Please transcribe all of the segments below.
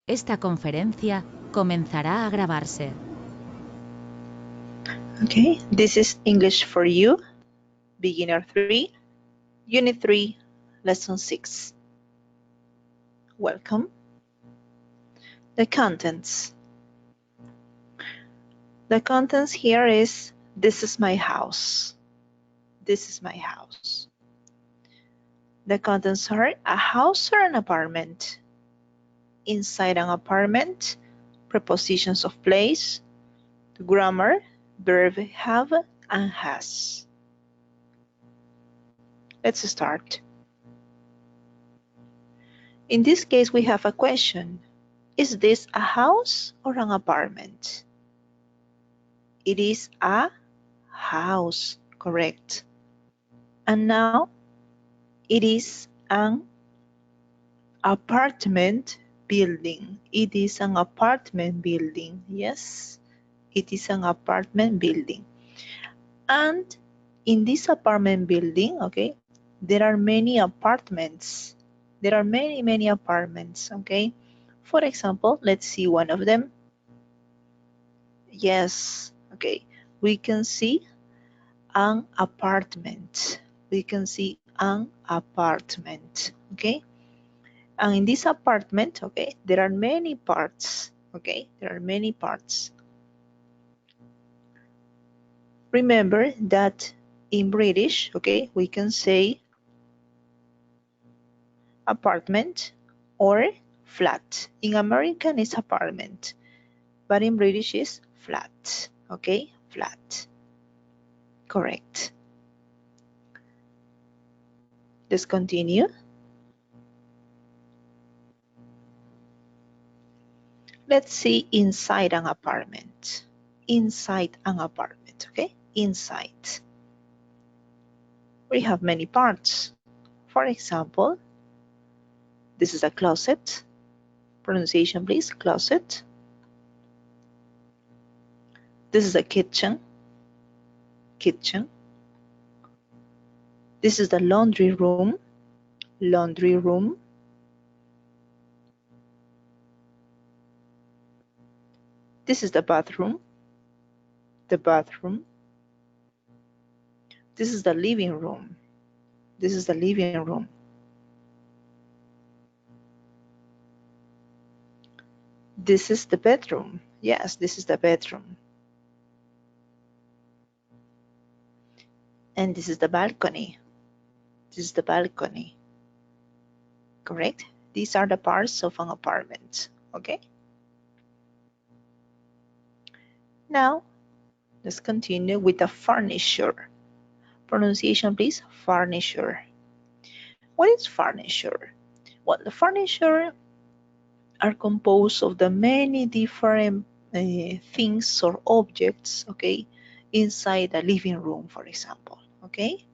Esta conferencia comenzará a grabarse. Okay, this is English for You, Beginner 3, Unit 3, Lesson 6. Welcome. The contents. The contents here is, this is my house. This is my house. The contents are a house or an apartment. Inside an apartment, prepositions of place, grammar, verb have and has. Let's start. In this case, we have a question. Is this a house or an apartment? It is a house, correct. And now, it is an apartment building. It is an apartment building, yes. It is an apartment building. And in this apartment building, okay, there are many apartments. There are many apartments, okay. For example, let's see one of them. Yes, okay, we can see an apartment. We can see an apartment, okay? And in this apartment, okay, there are many parts, okay? There are many parts. Remember that in British, okay, we can say apartment or flat. In American, it's apartment, but in British, it's flat, okay? Flat. Correct. Let's continue. Let's see inside an apartment. Inside an apartment, okay? Inside. We have many parts. For example, this is a closet. Pronunciation, please. Closet. This is a kitchen. Kitchen. This is the laundry room. Laundry room. This is the bathroom. The bathroom. This is the living room. This is the living room. This is the bedroom. Yes, this is the bedroom. And this is the balcony. This is the balcony. Correct? These are the parts of an apartment. Okay? Now, let's continue with the furniture. Pronunciation, please. Furniture. What is furniture? Well, the furniture are composed of the many different things or objects, okay, inside a living room, for example, okay?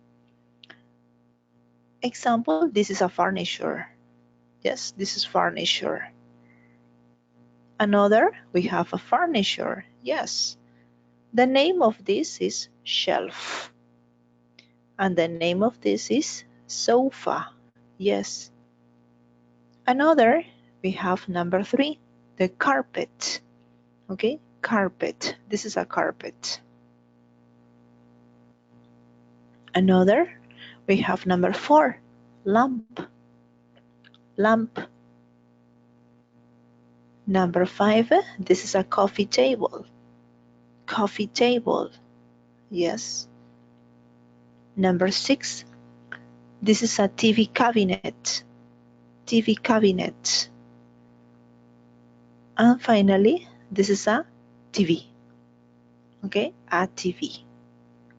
Example, this is a furniture. Yes, this is furniture. Another, we have a furniture. Yes. The name of this is shelf. And the name of this is sofa. Yes. Another, we have number 3, the carpet. Okay, carpet. This is a carpet. Another, we have number 4, lamp. Lamp. Number 5, this is a coffee table. Coffee table. Yes. Number 6, this is a TV cabinet. TV cabinet. And finally, this is a TV. Okay, a TV.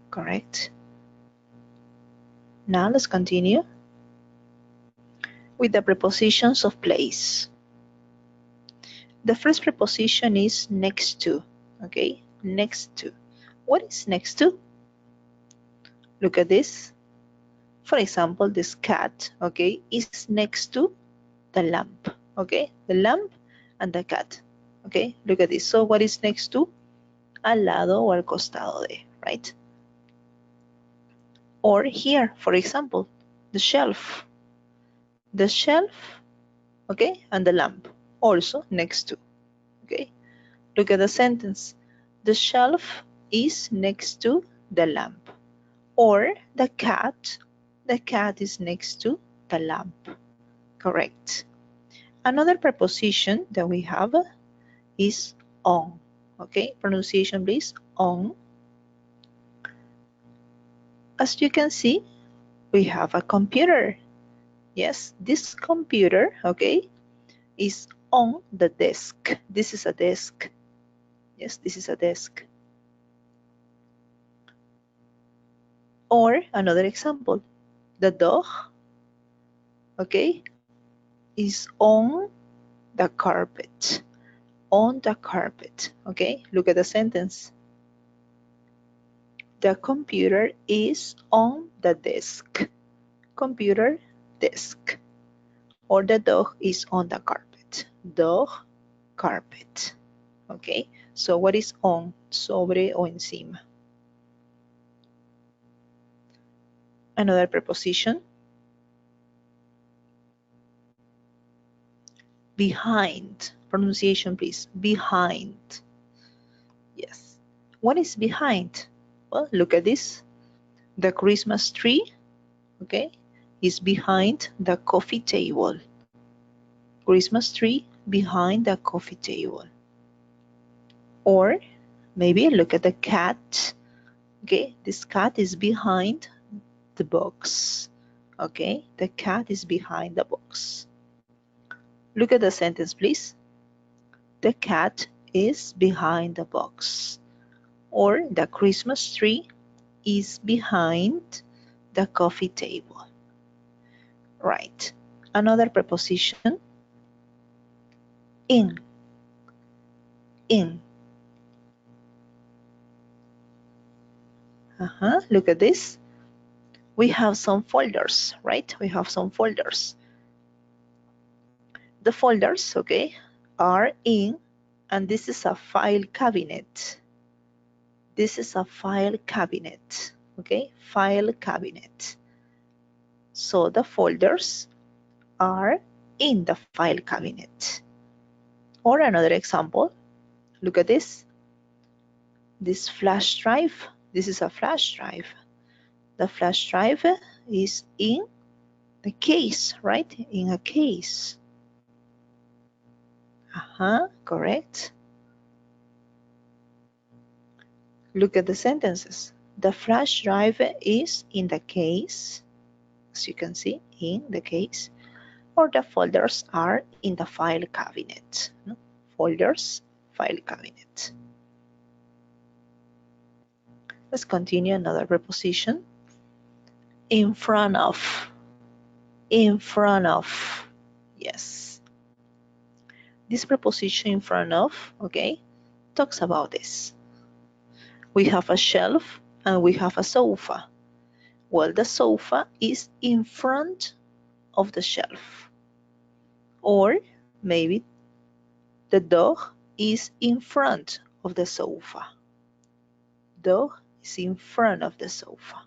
Correct. Now let's continue with the prepositions of place. The first preposition is next to. Okay, next to. What is next to? Look at this. For example, this cat, okay, is next to the lamp. Okay, the lamp and the cat. Okay, look at this. So what is next to? Al lado o al costado de, right? Or here, for example, the shelf. The shelf, okay, and the lamp. also next to. Okay, look at the sentence. The shelf is next to the lamp. Or the cat is next to the lamp. Correct. Another preposition that we have is on. Okay, pronunciation please, on. As you can see, we have a computer. Yes, this computer, okay, is on the desk. This is a desk. Yes, this is a desk. Or another example, the dog, okay, is on the carpet. On the carpet. Okay, look at the sentence. The computer is on the desk. Computer, desk. Or the dog is on the carpet. Dog, carpet. Okay, so what is on? Sobre o encima. Another preposition. Behind. Pronunciation please. Behind. Yes. What is behind? Well, look at this. The Christmas tree, okay, is behind the coffee table. Christmas tree behind the coffee table. Or maybe look at the cat. Okay, this cat is behind the box. Okay, the cat is behind the box. Look at the sentence, please. The cat is behind the box. Or the Christmas tree is behind the coffee table. Right. Another preposition, in. In. Look at this. We have some folders, right? We have some folders. The folders, okay, are in, and this is a file cabinet. This is a file cabinet, okay? File cabinet. So the folders are in the file cabinet. Or another example, look at this. This flash drive, this is a flash drive. The flash drive is in the case, right? In a case. Correct. Look at the sentences. The flash drive is in the case, as you can see, in the case, or the folders are in the file cabinet. Folders, file cabinet. Let's continue another preposition. In front of. In front of. Yes. This preposition in front of, okay, talks about this. We have a shelf and we have a sofa. Well, the sofa is in front of the shelf. Or maybe the dog is in front of the sofa. Dog is in front of the sofa.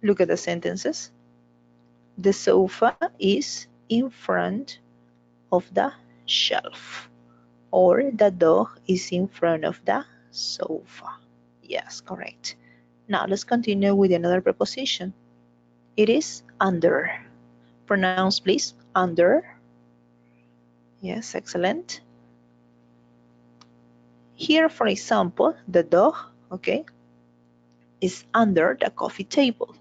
Look at the sentences. The sofa is in front of the shelf. Or the dog is in front of the sofa. Yes, correct. Now let's continue with another preposition. It is under. Pronounce please, under. Yes, excellent. Here, for example, the dog, okay, is under the coffee table.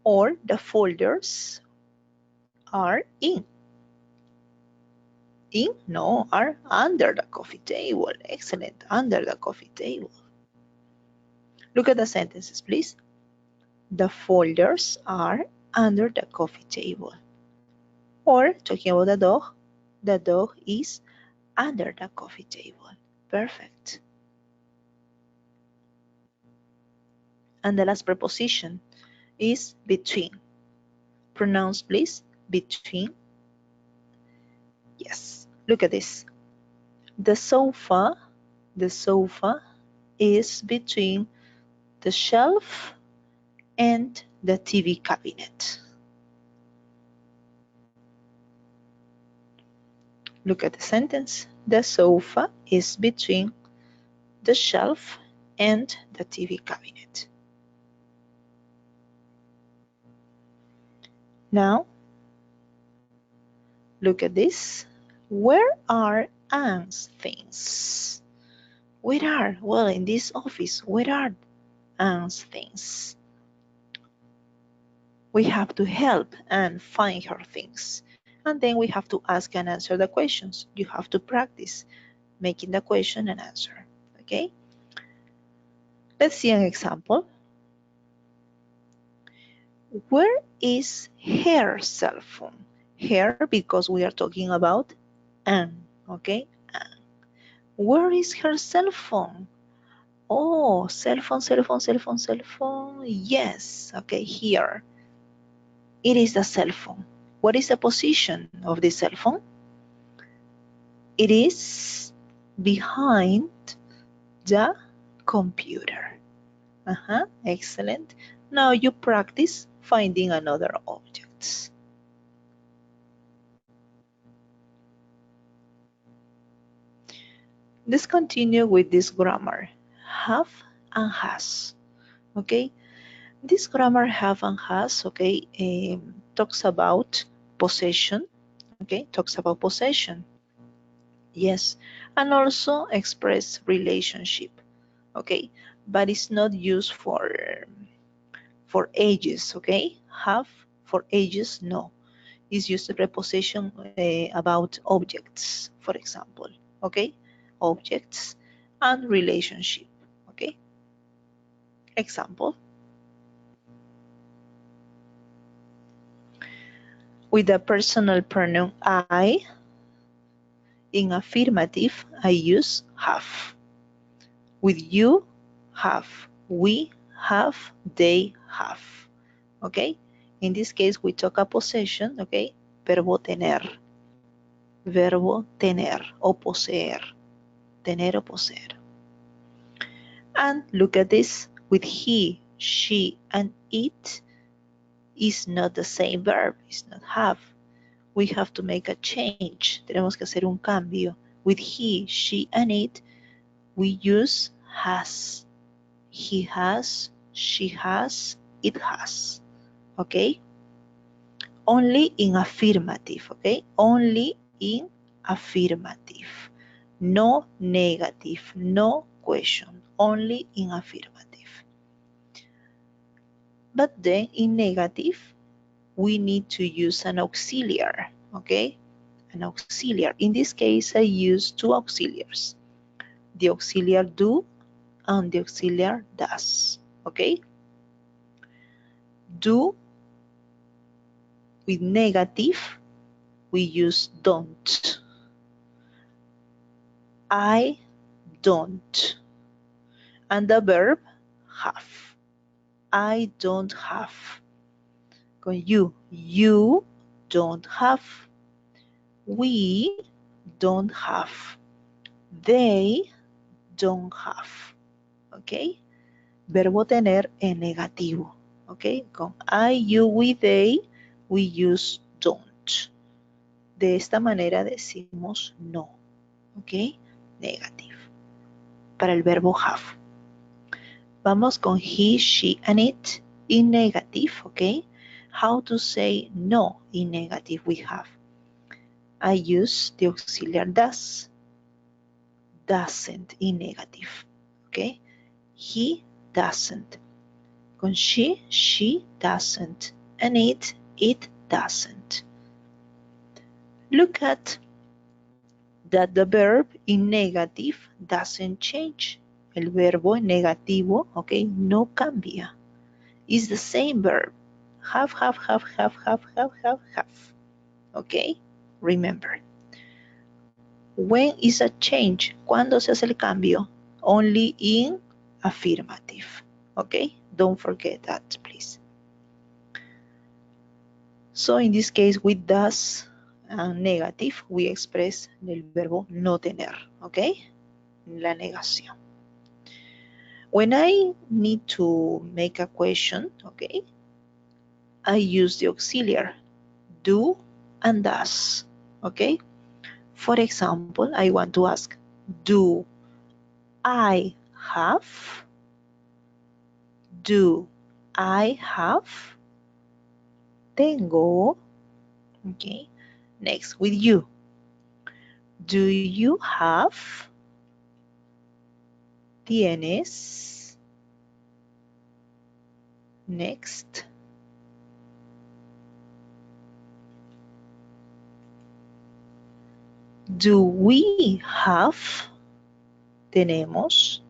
Or the folders are in. In? No, are under the coffee table. Excellent, under the coffee table. Look at the sentences, please. The folders are under the coffee table. Or, talking about the dog is under the coffee table. Perfect. And the last preposition is between. Pronounce, please, between. Yes, look at this. The sofa is between the shelf and the TV cabinet. Look at the sentence. The sofa is between the shelf and the TV cabinet. Now, look at this. Where are Anne's things? Where are? Well, in this office, where are Anne's things? We have to help Anne find her things. And then we have to ask and answer the questions. You have to practice making the question and answer. Okay? Let's see an example. Where is her cell phone? Her, because we are talking about Anne. Okay? Anne. Where is her cell phone? Oh, cell phone, cell phone, cell phone, cell phone. Yes. Okay, here. It is the cell phone. What is the position of the cell phone? It is behind the computer. Excellent. Now you practice finding another objects. Let's continue with this grammar. Have and has. Okay. This grammar have and has, okay, talks about possession. Okay, talks about possession. Yes, and also express relationship. Okay, but it's not used for ages. Okay, have for ages, no. It's used a preposition about objects, for example. Okay, objects and relationship. Okay, example. With the personal pronoun I, in affirmative, I use have. With you, have. We have, they have. Okay? In this case, we talk a possession, okay? Verbo tener. Verbo tener o poseer. Tener o poseer. And look at this. With he, she, and it is not the same verb. It's not have. We have to make a change. Tenemos que hacer un cambio. With he, she, and it, we use has. He has, she has, it has. Okay? Only in affirmative, okay? Only in affirmative. No negative, no question. Only in affirmative. But then in negative, we need to use an auxiliary, okay? An auxiliary. In this case, I use two auxiliaries. The auxiliary do and the auxiliary does, okay? Do with negative, we use don't. I don't. And the verb have. I don't have. Con you don't have. We don't have. They don't have. ¿Ok? Verbo tener en negativo. ¿Ok? Con I, you, we, they, we use don't. De esta manera decimos no. ¿Ok? Negative. Para el verbo have. Vamos con he, she, and it in negative. ¿Ok? How to say no in negative we have. I use the auxiliary does. Doesn't in negative. Okay? He doesn't. Con she doesn't. And it doesn't. Look at that the verb in negative doesn't change. El verbo en negativo, okay, no cambia. It's the same verb. Have. Okay? Remember. When is a change? ¿Cuándo se hace el cambio? Only in affirmative. Okay? Don't forget that, please. So in this case, with does negative, we express el verbo no tener. Okay? La negación. When I need to make a question, okay, I use the auxiliary do and does. Okay? For example, I want to ask, do I have? Do I have? Tengo. Okay. Next, with you. Do you have? Tienes. Next. Do we have? Tenemos.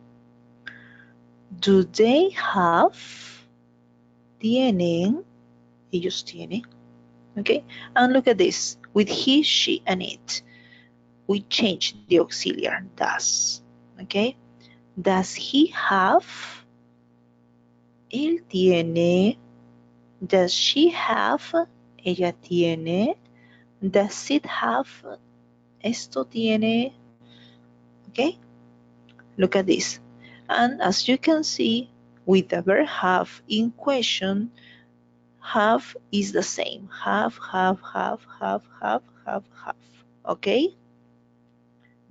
Do they have? Tienen. Ellos tienen. Okay. And look at this. With he, she, and it, we change the auxiliary does. Okay. Does he have? Él tiene. Does she have? Ella tiene. Does it have? Esto tiene. Okay. Look at this. And as you can see, with the verb have in question, have is the same. Have. Okay?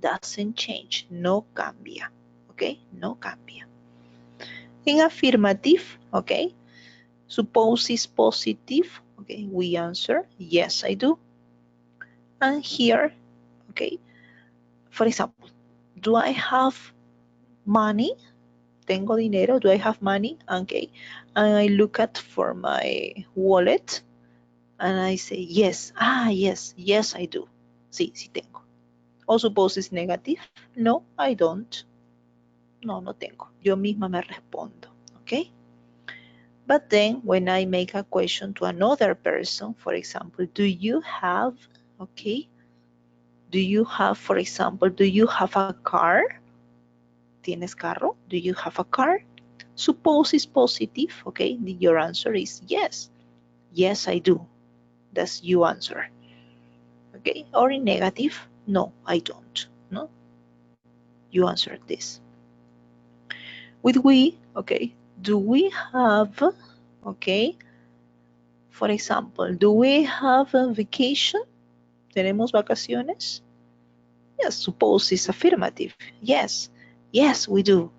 Doesn't change. No cambia. Okay? No cambia. In affirmative, okay? Suppose is positive. Okay, we answer, yes, I do. And here, okay, for example, do I have money? Tengo dinero. Do I have money? Okay. And I look at for my wallet and I say, yes. Yes, I do. Sí, sí tengo. O suppose it's negative. No, I don't. No tengo. Yo misma me respondo. Okay. But then when I make a question to another person, for example, do you have, okay? Do you have, for example, do you have a car? ¿Tienes carro? Do you have a car? Suppose is positive, okay? Your answer is yes. Yes, I do. That's your answer. Okay? Or in negative, no, I don't. No? You answer this. With we, okay, do we have, okay? For example, do we have a vacation? ¿Tenemos vacaciones? Yes, suppose is affirmative. Yes, we do.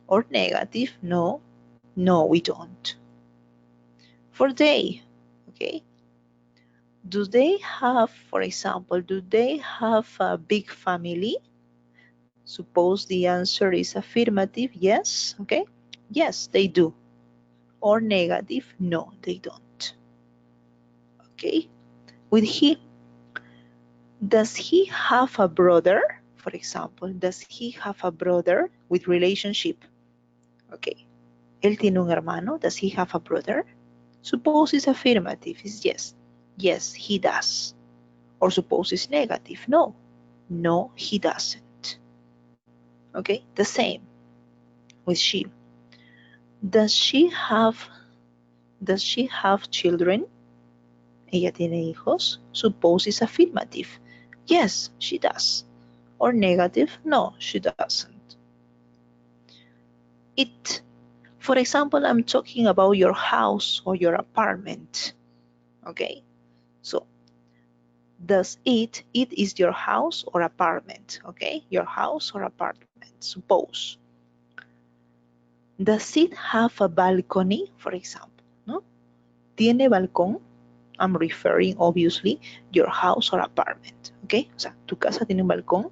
Or negative, no, we don't. For they, okay, do they have, for example, do they have a big family? Suppose the answer is affirmative, yes, okay, yes, they do. Or negative, no, they don't. Okay, with he, does he have a brother? For example, does he have a brother with relationship? Okay, él tiene un hermano. Does he have a brother? Suppose it's affirmative, it's yes. Yes, he does. Or suppose it's negative, no, he doesn't. Okay, the same with she. Does she have children? Ella tiene hijos. Suppose it's affirmative. Yes, she does. Or negative, no, she doesn't. It. For example, I'm talking about your house or your apartment. Okay, so does it is your house or apartment, okay? Your house or apartment, suppose. Does it have a balcony, for example? No? ¿Tiene balcón? I'm referring, obviously, your house or apartment, okay? O sea, ¿tu casa tiene un balcón?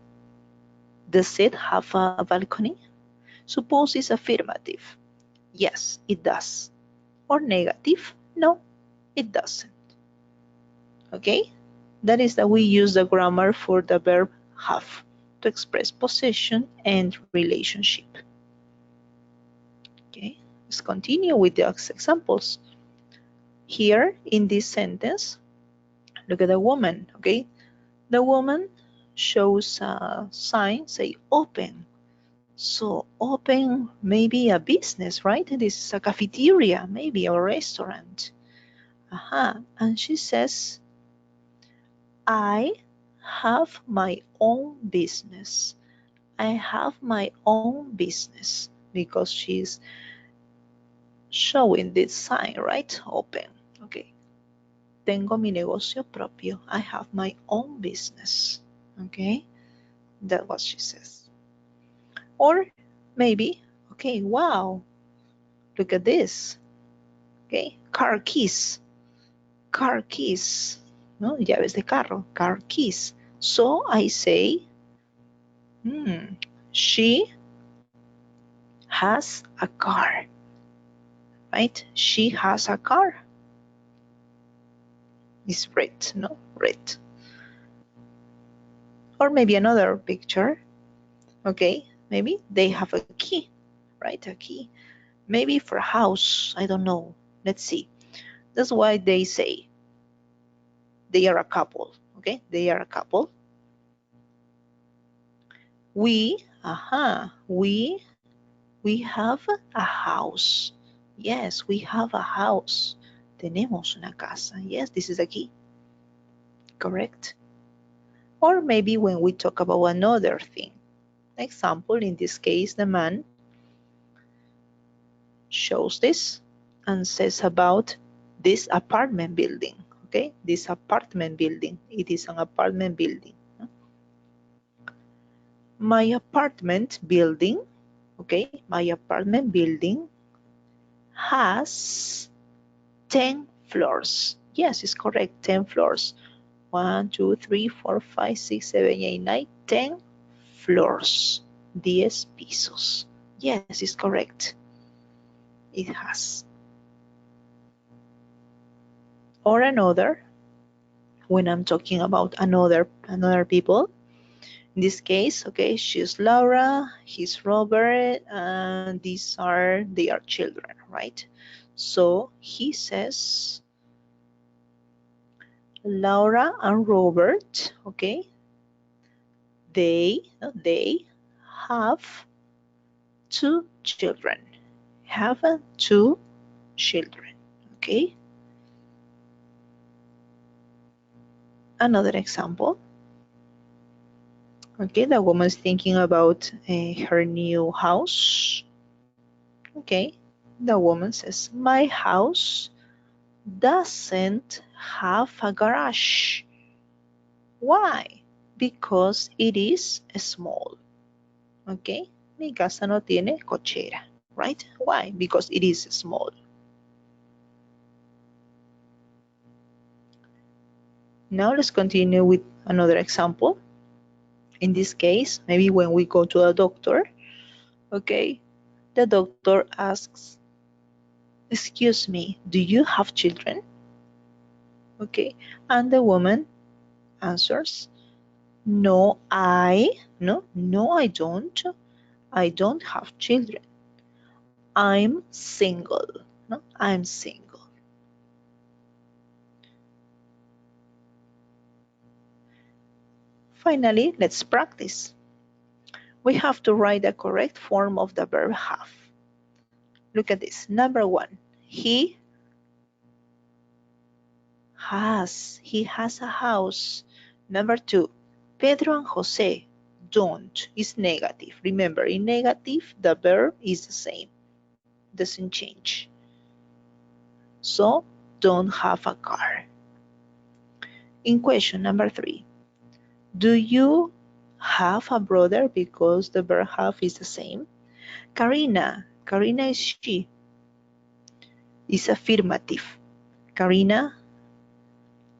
Does it have a balcony? Suppose it's affirmative. Yes, it does. Or negative? No, it doesn't. Okay? That is that we use the grammar for the verb have to express possession and relationship. Okay, let's continue with the examples. Here in this sentence, look at the woman, okay? The woman shows a sign, say open. So open maybe a business, right? This is a cafeteria, maybe a restaurant. And she says, I have my own business. I have my own business, because she's showing this sign, right? Open. Okay. Tengo mi negocio propio. I have my own business. Okay, that's what she says. Or maybe, okay, wow, look at this. Okay, car keys. Car keys. No, llaves de carro. Car keys. So I say, she has a car. Right? She has a car. It's red, no? Red. Or maybe another picture. Okay, maybe they have a key, right? A key. Maybe for a house. I don't know. Let's see. That's why they say they are a couple. Okay, they are a couple. We have a house. Yes, we have a house. Tenemos una casa. Yes, this is a key. Correct. Or maybe when we talk about another thing. Example, in this case, the man shows this and says about this apartment building. Okay, this apartment building. It is an apartment building. My apartment building, okay, my apartment building has 10 floors. Yes, it's correct, 10 floors. 1, 2, 3, 4, 5, 6, 7, 8, 9, 10 floors. 10 pisos. Yes, it's correct. It has. Or another, when I'm talking about another people, in this case, okay, she's Laura, he's Robert, and they are children, right? So he says, Laura and Robert, okay, they have 2 children. Have 2 children, okay? Another example. Okay, the woman's thinking about her new house. Okay, the woman says, my house doesn't have a garage. Why? Because it is small. Okay, mi casa no tiene cochera, right? Why? Because it is small. Now let's continue with another example. In this case, maybe when we go to a doctor, okay, the doctor asks, excuse me, do you have children? Okay, and the woman answers, no, I don't. I don't have children. I'm single. No, I'm single. Finally, let's practice. We have to write the correct form of the verb have. Look at this. Number 1, he has a house. Number 2, Pedro and Jose don't is negative. Remember, in negative, the verb is the same. Doesn't change. So, don't have a car. In question number 3, do you have a brother? Because the verb have is the same. Karina is she. Is affirmative. Karina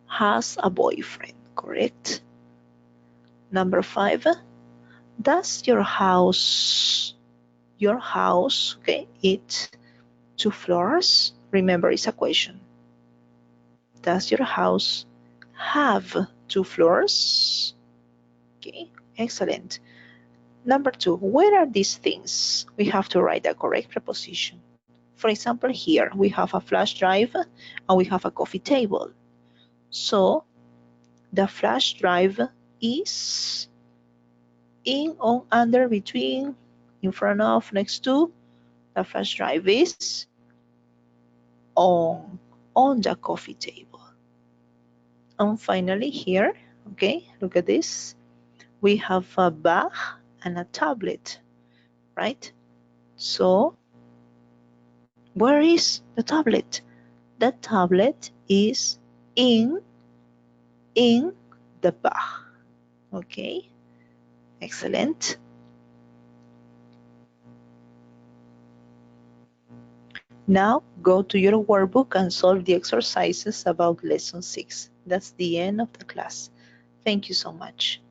has a boyfriend, correct? Number 5, does your house, okay, it 2 floors? Remember, it's a question. Does your house have 2 floors? Okay, excellent. Number 2, where are these things? We have to write the correct preposition. For example, here we have a flash drive and we have a coffee table. So the flash drive is in, on, under, between, in front of, next to. The flash drive is on the coffee table. And finally here, okay, look at this. We have a bag and a tablet, right? So where is the tablet? The tablet is in the bag. Okay, excellent. Now go to your workbook and solve the exercises about lesson 6. That's the end of the class. Thank you so much.